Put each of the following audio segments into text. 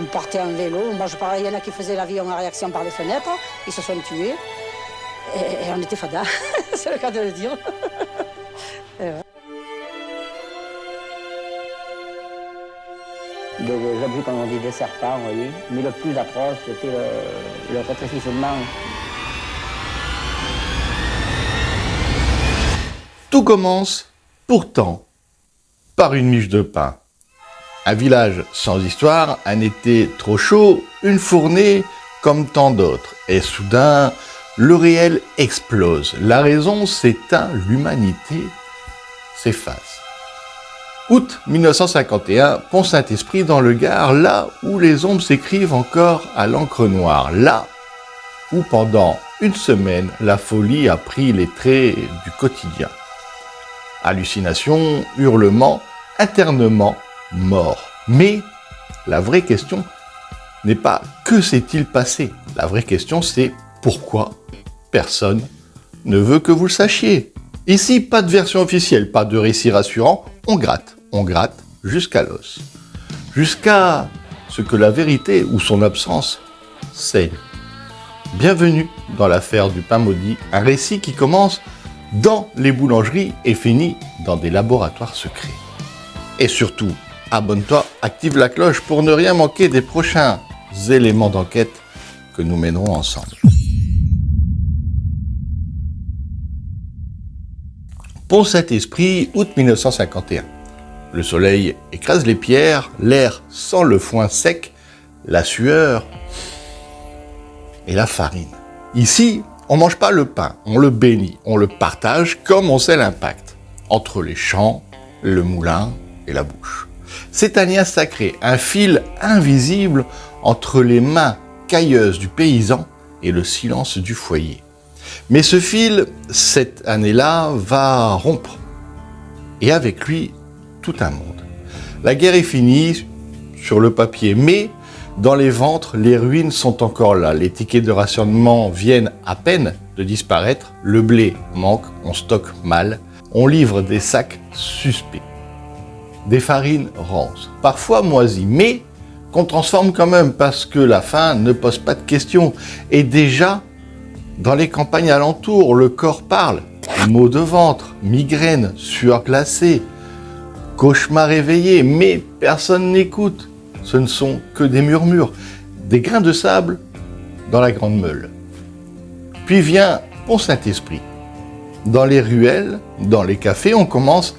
On partait en vélo. Moi, je parlais, il y en a qui faisaient l'avion en réaction par les fenêtres. Ils se sont tués. Et on était fada. C'est le cas de le dire. Des objets, comme on dit, des serpents, vous voyez. Mais le plus atroce, c'était le rétrécissement. Tout commence, pourtant, par une miche de pain. Un village sans histoire, un été trop chaud, une fournée comme tant d'autres. Et soudain, le réel explose. La raison s'éteint, l'humanité s'efface. Août 1951, Pont-Saint-Esprit dans le Gard, là où les ombres s'écrivent encore à l'encre noire. Là où pendant une semaine, la folie a pris les traits du quotidien. Hallucinations, hurlements, internements, mort. Mais la vraie question n'est pas que s'est-il passé. La vraie question c'est pourquoi personne ne veut que vous le sachiez. Ici, pas de version officielle, pas de récit rassurant, on gratte jusqu'à l'os. Jusqu'à ce que la vérité ou son absence cède. Bienvenue dans l'affaire du pain maudit, un récit qui commence dans les boulangeries et finit dans des laboratoires secrets. Et surtout, abonne-toi, active la cloche pour ne rien manquer des prochains éléments d'enquête que nous mènerons ensemble. Pont-Saint-Esprit, août 1951. Le soleil écrase les pierres, l'air sent le foin sec, la sueur et la farine. Ici, on ne mange pas le pain, on le bénit, on le partage comme on sait l'impact entre les champs, le moulin et la bouche. C'est un lien sacré, un fil invisible entre les mains cailleuses du paysan et le silence du foyer. Mais ce fil, cette année-là, va rompre. Et avec lui, tout un monde. La guerre est finie sur le papier, mais dans les ventres, les ruines sont encore là. Les tickets de rationnement viennent à peine de disparaître. Le blé manque, on stocke mal. On livre des sacs suspects. Des farines rances, parfois moisies, mais qu'on transforme quand même parce que la faim ne pose pas de questions. Et déjà, dans les campagnes alentours, le corps parle. Maux de ventre, migraines, sueur glacée, cauchemar éveillé, mais personne n'écoute. Ce ne sont que des murmures, des grains de sable dans la grande meule. Puis vient Pont-Saint-Esprit. Dans les ruelles, dans les cafés, on commence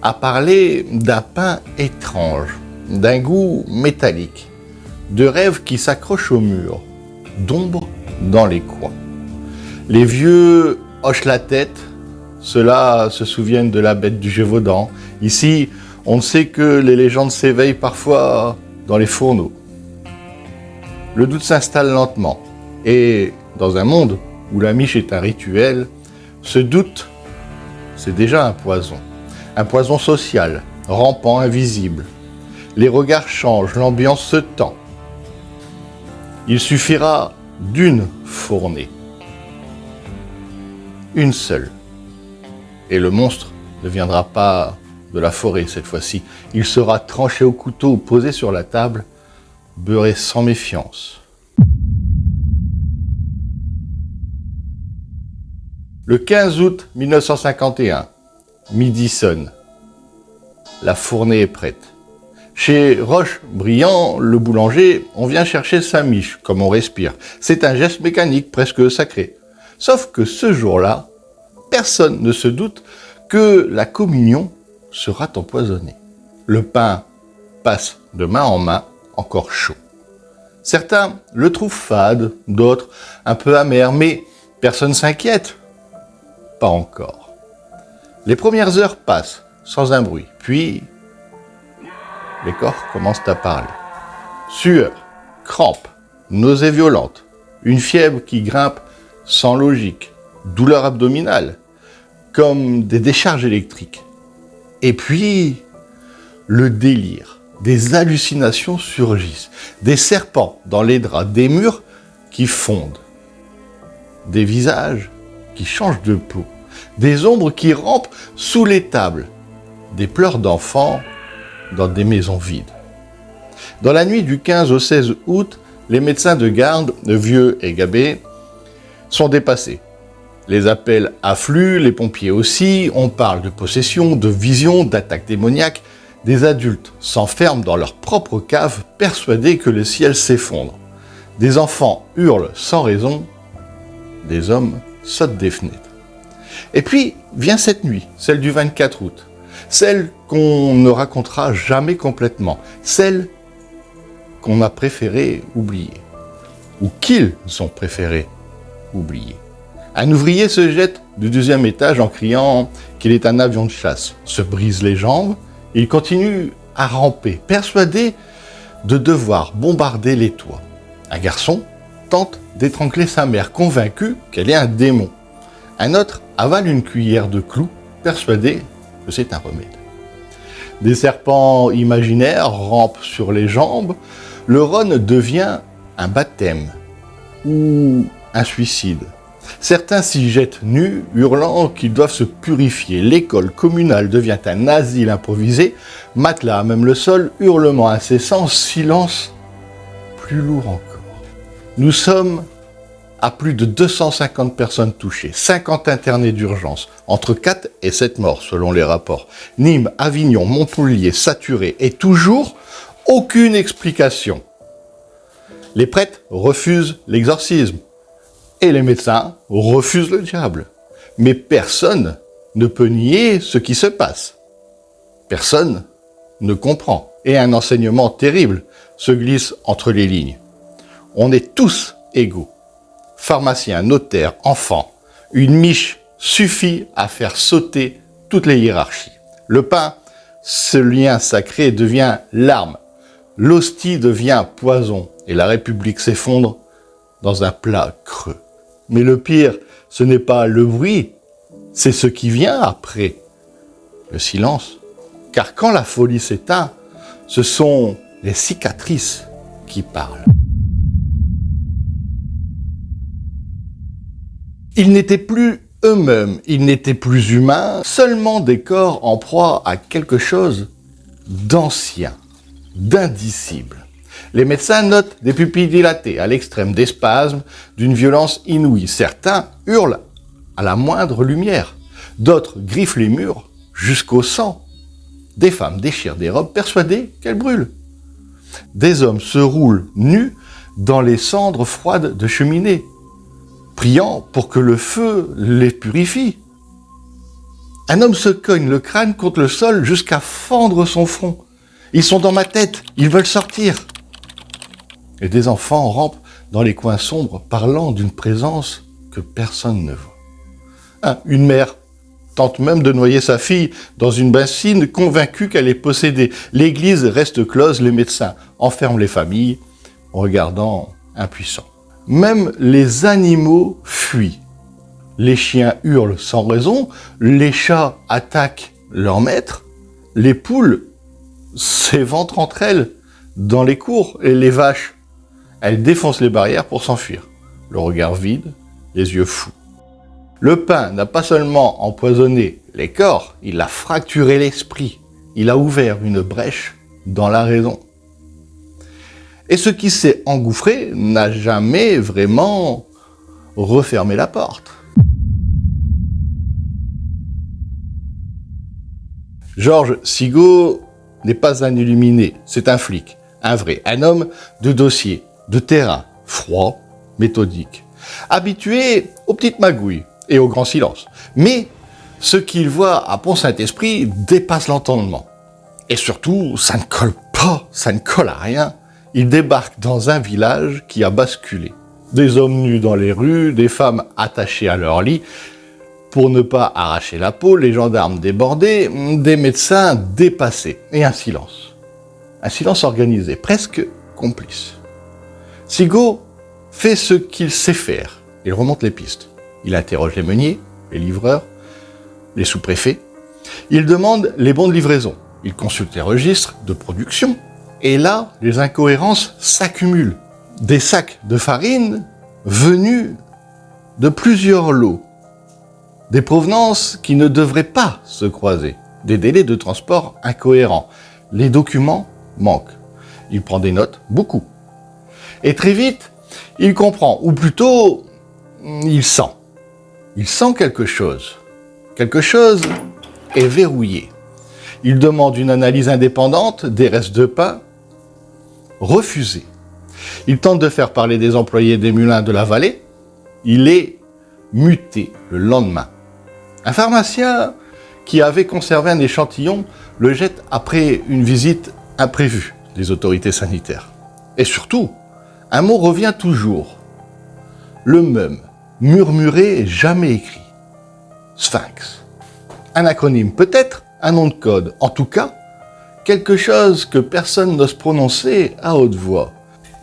à parler d'un pain étrange, d'un goût métallique, de rêves qui s'accrochent au mur, d'ombres dans les coins. Les vieux hochent la tête, ceux-là se souviennent de la bête du Gévaudan. Ici, on ne sait que les légendes s'éveillent parfois dans les fourneaux. Le doute s'installe lentement. Et dans un monde où la miche est un rituel, ce doute, c'est déjà un poison. Un poison social, rampant, invisible. Les regards changent, l'ambiance se tend. Il suffira d'une fournée. Une seule. Et le monstre ne viendra pas de la forêt cette fois-ci. Il sera tranché au couteau, posé sur la table, beurré sans méfiance. Le 15 août 1951, midi sonne. La fournée est prête. Chez Roche-Briand, le boulanger, on vient chercher sa miche, comme on respire. C'est un geste mécanique presque sacré. Sauf que ce jour-là, personne ne se doute que la communion sera empoisonnée. Le pain passe de main en main, encore chaud. Certains le trouvent fade, d'autres un peu amer, mais personne s'inquiète. Pas encore. Les premières heures passent sans un bruit, puis les corps commencent à parler. Sueur, crampes, nausées violentes, une fièvre qui grimpe sans logique, douleur abdominale, comme des décharges électriques. Et puis, le délire, des hallucinations surgissent, des serpents dans les draps, des murs qui fondent, des visages qui changent de peau, des ombres qui rampent sous les tables, des pleurs d'enfants dans des maisons vides. Dans la nuit du 15 au 16 août, les médecins de garde, Vieux et Gabé, sont dépassés. Les appels affluent, les pompiers aussi, on parle de possession, de vision, d'attaques démoniaques. Des adultes s'enferment dans leur propre cave, persuadés que le ciel s'effondre. Des enfants hurlent sans raison, des hommes sautent des fenêtres. Et puis vient cette nuit, celle du 24 août, celle qu'on ne racontera jamais complètement, celle qu'on a préféré oublier, ou qu'ils ont préféré oublier. Un ouvrier se jette du 2e étage en criant qu'il est un avion de chasse, se brise les jambes, et il continue à ramper, persuadé de devoir bombarder les toits. Un garçon tente d'étrangler sa mère, convaincu qu'elle est un démon. Un autre avale une cuillère de clous, persuadé que c'est un remède. Des serpents imaginaires rampent sur les jambes. Le Rhône devient un baptême ou un suicide. Certains s'y jettent nus, hurlant qu'ils doivent se purifier. L'école communale devient un asile improvisé. Matelas à même le sol, hurlements incessants, silence plus lourd encore. Nous sommes à plus de 250 personnes touchées, 50 internés d'urgence, entre 4 et 7 morts selon les rapports. Nîmes, Avignon, Montpellier, saturés, et toujours aucune explication. Les prêtres refusent l'exorcisme et les médecins refusent le diable. Mais personne ne peut nier ce qui se passe. Personne ne comprend. Et un enseignement terrible se glisse entre les lignes. On est tous égaux. Pharmaciens, notaires, enfants. Une miche suffit à faire sauter toutes les hiérarchies. Le pain, ce lien sacré, devient l'arme. L'hostie devient poison et la République s'effondre dans un plat creux. Mais le pire, ce n'est pas le bruit, c'est ce qui vient après. Le silence. Car quand la folie s'éteint, ce sont les cicatrices qui parlent. Ils n'étaient plus eux-mêmes, ils n'étaient plus humains, seulement des corps en proie à quelque chose d'ancien, d'indicible. Les médecins notent des pupilles dilatées à l'extrême, des spasmes d'une violence inouïe. Certains hurlent à la moindre lumière, d'autres griffent les murs jusqu'au sang. Des femmes déchirent des robes persuadées qu'elles brûlent. Des hommes se roulent nus dans les cendres froides de cheminée, priant pour que le feu les purifie. Un homme se cogne le crâne contre le sol jusqu'à fendre son front. Ils sont dans ma tête, ils veulent sortir. Et des enfants rampent dans les coins sombres, parlant d'une présence que personne ne voit. Une mère tente même de noyer sa fille dans une bassine, convaincue qu'elle est possédée. L'église reste close, les médecins enferment les familles, regardant impuissants. Même les animaux fuient. Les chiens hurlent sans raison, les chats attaquent leur maître, les poules s'éventrent entre elles dans les cours et les vaches, elles défoncent les barrières pour s'enfuir, le regard vide, les yeux fous. Le pain n'a pas seulement empoisonné les corps, il a fracturé l'esprit, il a ouvert une brèche dans la raison. Et ce qui s'est engouffré n'a jamais vraiment refermé la porte. Georges Sigaud n'est pas un illuminé, c'est un flic, un vrai, un homme de dossier, de terrain, froid, méthodique, habitué aux petites magouilles et au grand silence. Mais ce qu'il voit à Pont-Saint-Esprit dépasse l'entendement. Et surtout, ça ne colle pas, ça ne colle à rien. Il débarque dans un village qui a basculé. Des hommes nus dans les rues, des femmes attachées à leur lit. Pour ne pas arracher la peau, les gendarmes débordés, des médecins dépassés. Et un silence. Un silence organisé, presque complice. Sigaud fait ce qu'il sait faire. Il remonte les pistes. Il interroge les meuniers, les livreurs, les sous-préfets. Il demande les bons de livraison. Il consulte les registres de production. Et là, les incohérences s'accumulent. Des sacs de farine venus de plusieurs lots. Des provenances qui ne devraient pas se croiser. Des délais de transport incohérents. Les documents manquent. Il prend des notes, beaucoup. Et très vite, il comprend, ou plutôt, il sent. Il sent quelque chose. Quelque chose est verrouillé. Il demande une analyse indépendante des restes de pain. Refusé. Il tente de faire parler des employés des moulins de la vallée. Il est muté le lendemain. Un pharmacien qui avait conservé un échantillon le jette après une visite imprévue des autorités sanitaires. Et surtout, un mot revient toujours. Le même, murmuré et jamais écrit. Sphinx. Un acronyme peut-être, un nom de code. En tout cas, quelque chose que personne n'ose prononcer à haute voix.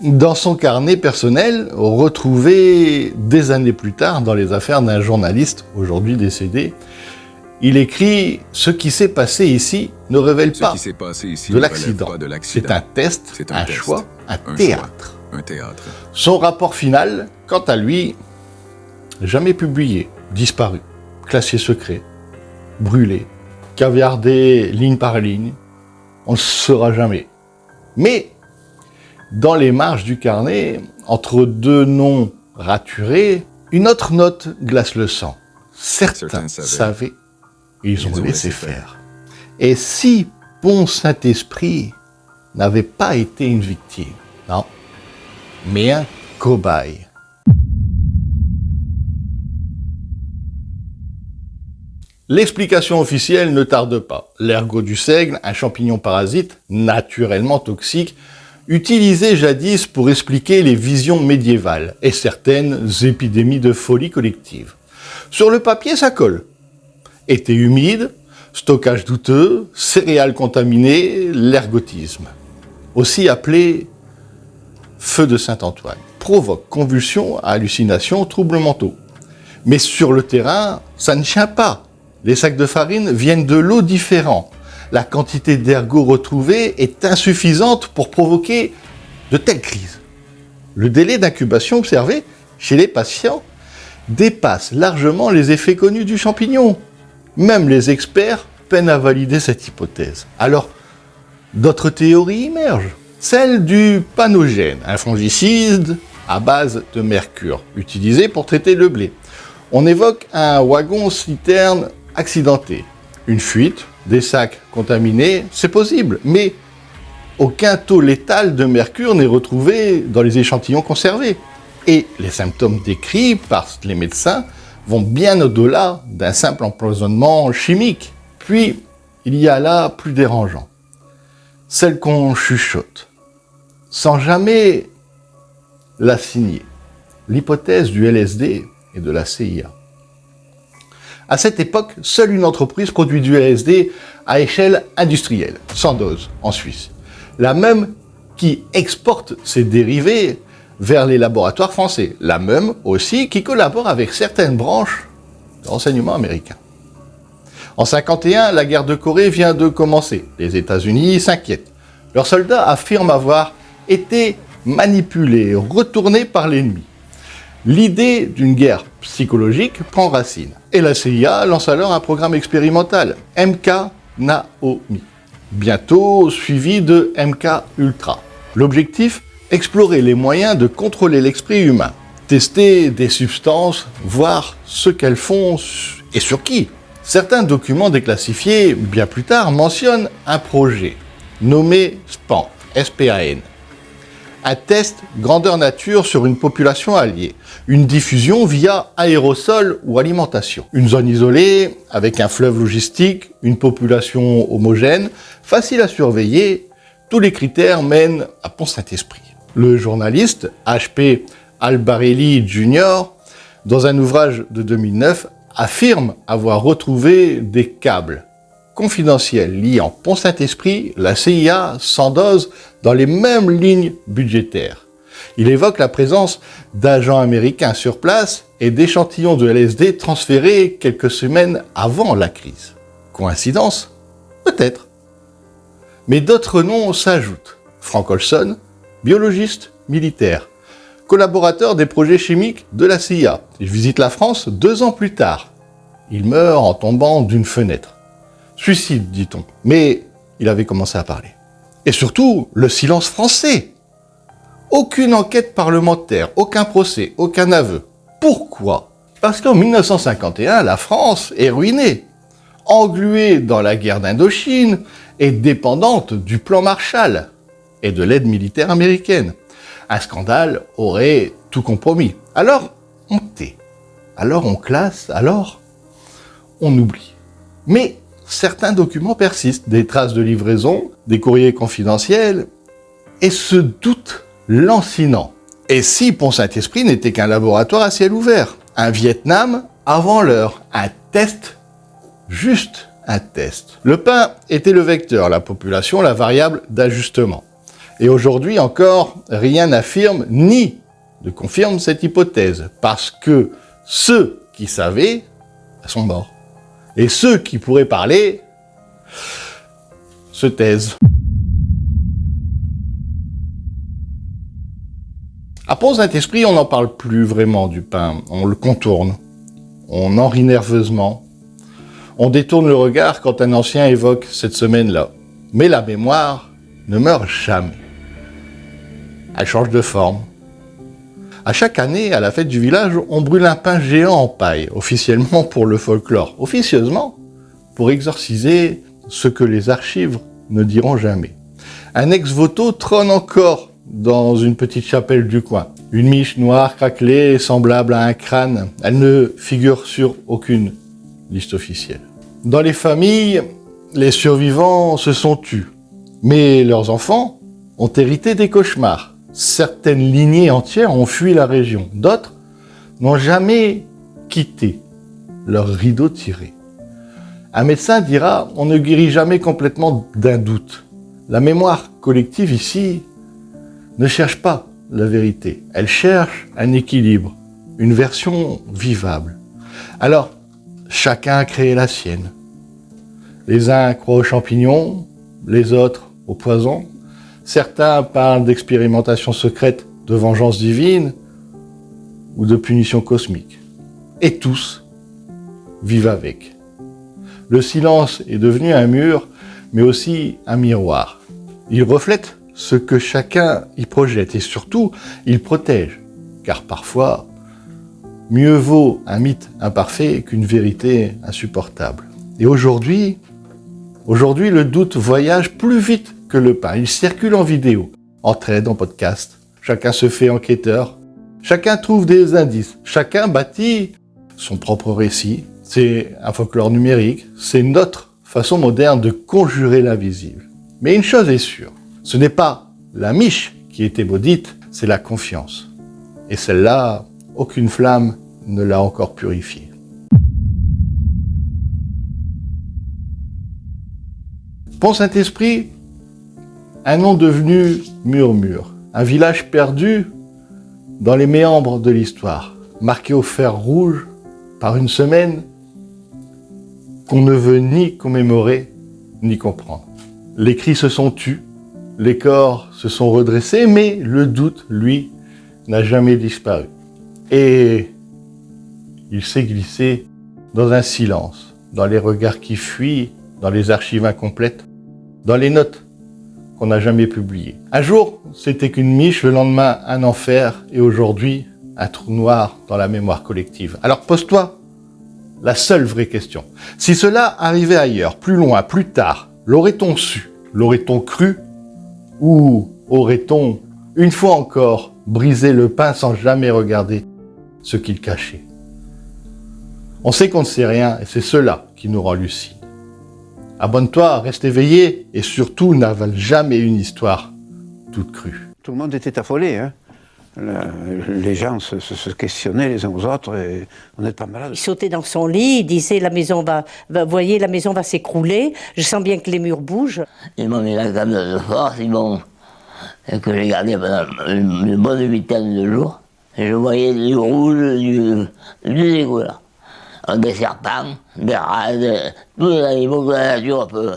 Dans son carnet personnel, retrouvé des années plus tard dans les affaires d'un journaliste, aujourd'hui décédé, il écrit « Ce qui s'est passé ici ne révèle pas de l'accident. C'est un test, un choix, un théâtre. » Son rapport final, quant à lui, jamais publié, disparu, classé secret, brûlé, caviardé ligne par ligne, on ne le saura jamais. Mais, dans les marges du carnet, entre deux noms raturés, une autre note glace le sang. Certains savaient, ils ont laissé faire. Et si Pont Saint-Esprit n'avait pas été une victime, non, mais un cobaye. L'explication officielle ne tarde pas. L'ergot du seigle, un champignon parasite naturellement toxique, utilisé jadis pour expliquer les visions médiévales et certaines épidémies de folie collective. Sur le papier, ça colle. Été humide, stockage douteux, céréales contaminées, l'ergotisme. Aussi appelé feu de Saint-Antoine. Provoque convulsions, hallucinations, troubles mentaux. Mais sur le terrain, ça ne tient pas. Les sacs de farine viennent de lots différents. La quantité d'ergot retrouvée est insuffisante pour provoquer de telles crises. Le délai d'incubation observé chez les patients dépasse largement les effets connus du champignon. Même les experts peinent à valider cette hypothèse. Alors, d'autres théories émergent. Celle du panogène, un fongicide à base de mercure, utilisé pour traiter le blé. On évoque un wagon-citerne accidenté, une fuite, des sacs contaminés, c'est possible, mais aucun taux létal de mercure n'est retrouvé dans les échantillons conservés. Et les symptômes décrits par les médecins vont bien au-delà d'un simple empoisonnement chimique. Puis, il y a là plus dérangeant, celle qu'on chuchote, sans jamais la signer, l'hypothèse du LSD et de la CIA. À cette époque, seule une entreprise produit du LSD à échelle industrielle, Sandoz, en Suisse. La même qui exporte ses dérivés vers les laboratoires français. La même aussi qui collabore avec certaines branches de renseignement américains. En 1951, la guerre de Corée vient de commencer. Les États-Unis s'inquiètent. Leurs soldats affirment avoir été manipulés, retournés par l'ennemi. L'idée d'une guerre psychologique prend racine. Et la CIA lance alors un programme expérimental, MK Naomi, bientôt suivi de MK Ultra. L'objectif, explorer les moyens de contrôler l'esprit humain, tester des substances, voir ce qu'elles font et sur qui. Certains documents déclassifiés, bien plus tard, mentionnent un projet nommé SPAN, S-P-A-N. Un test grandeur nature sur une population alliée. Une diffusion via aérosol ou alimentation. Une zone isolée, avec un fleuve logistique, une population homogène, facile à surveiller. Tous les critères mènent à Pont Saint-Esprit. Le journaliste H.P. Albarelli Jr., dans un ouvrage de 2009, affirme avoir retrouvé des câbles confidentiels liant Pont Saint-Esprit, la CIA, Sandoz, dans les mêmes lignes budgétaires. Il évoque la présence d'agents américains sur place et d'échantillons de LSD transférés quelques semaines avant la crise. Coïncidence? Peut-être. Mais d'autres noms s'ajoutent. Frank Olson, biologiste militaire, collaborateur des projets chimiques de la CIA. Il visite la France 2 ans plus tard. Il meurt en tombant d'une fenêtre. Suicide, dit-on. Mais il avait commencé à parler. Et surtout, le silence français. Aucune enquête parlementaire, aucun procès, aucun aveu. Pourquoi? Parce qu'en 1951, la France est ruinée, engluée dans la guerre d'Indochine et dépendante du plan Marshall et de l'aide militaire américaine. Un scandale aurait tout compromis. Alors, on tait. Alors, on classe. Alors, on oublie. Mais certains documents persistent, des traces de livraison, des courriers confidentiels, et ce doute lancinant. Et si Pont-Saint-Esprit n'était qu'un laboratoire à ciel ouvert, un Vietnam avant l'heure, un test, juste un test. Le pain était le vecteur, la population la variable d'ajustement. Et aujourd'hui encore, rien n'affirme ni ne confirme cette hypothèse, parce que ceux qui savaient sont morts. Et ceux qui pourraient parler se taisent. À Pont-Saint-Esprit, on n'en parle plus vraiment du pain. On le contourne. On en rit nerveusement. On détourne le regard quand un ancien évoque cette semaine-là. Mais la mémoire ne meurt jamais. Elle change de forme. À chaque année, à la fête du village, on brûle un pain géant en paille, officiellement pour le folklore, officieusement pour exorciser ce que les archives ne diront jamais. Un ex-voto trône encore dans une petite chapelle du coin. Une miche noire craquelée, semblable à un crâne. Elle ne figure sur aucune liste officielle. Dans les familles, les survivants se sont tus, mais leurs enfants ont hérité des cauchemars. Certaines lignées entières ont fui la région, d'autres n'ont jamais quitté leur rideau tiré. Un médecin dira, on ne guérit jamais complètement d'un doute. La mémoire collective ici ne cherche pas la vérité, elle cherche un équilibre, une version vivable. Alors, chacun a créé la sienne. Les uns croient aux champignons, les autres au poison. Certains parlent d'expérimentation secrète, de vengeance divine ou de punition cosmique. Et tous vivent avec. Le silence est devenu un mur, mais aussi un miroir. Il reflète ce que chacun y projette et surtout, il protège. Car parfois, mieux vaut un mythe imparfait qu'une vérité insupportable. Et aujourd'hui, le doute voyage plus vite que le pain. Il circule en vidéo, en trade, en podcast. Chacun se fait enquêteur. Chacun trouve des indices. Chacun bâtit son propre récit. C'est un folklore numérique. C'est notre façon moderne de conjurer l'invisible. Mais une chose est sûre, ce n'est pas la miche qui était maudite, c'est la confiance. Et celle-là, aucune flamme ne l'a encore purifiée. Pont-Saint-Esprit, un nom devenu murmure, un village perdu dans les méandres de l'histoire, marqué au fer rouge par une semaine qu'on ne veut ni commémorer ni comprendre. Les cris se sont tus, les corps se sont redressés, mais le doute, lui, n'a jamais disparu. Et il s'est glissé dans un silence, dans les regards qui fuient, dans les archives incomplètes, dans les notes qu'on n'a jamais publiées. Un jour, c'était qu'une miche, le lendemain, un enfer, et aujourd'hui, un trou noir dans la mémoire collective. Alors pose-toi la seule vraie question. Si cela arrivait ailleurs, plus loin, plus tard, l'aurait-on su? L'aurait-on cru? Ou aurait-on, une fois encore, brisé le pain sans jamais regarder ce qu'il cachait? On sait qu'on ne sait rien, et c'est cela qui nous rend lucides. Abonne-toi, reste éveillé, et surtout n'avale jamais une histoire toute crue. Tout le monde était affolé, hein. Les gens se questionnaient les uns aux autres et on n'est pas malade. Il sautait dans son lit, il disait la maison voyez, la maison va s'écrouler, je sens bien que les murs bougent. Ils m'ont mis la gamme de force, que j'ai gardé pendant une bonne huitaine de jours. Et je voyais du rouge, du dégueulasse. Des serpents, des rats, tous les animaux que la nature peut.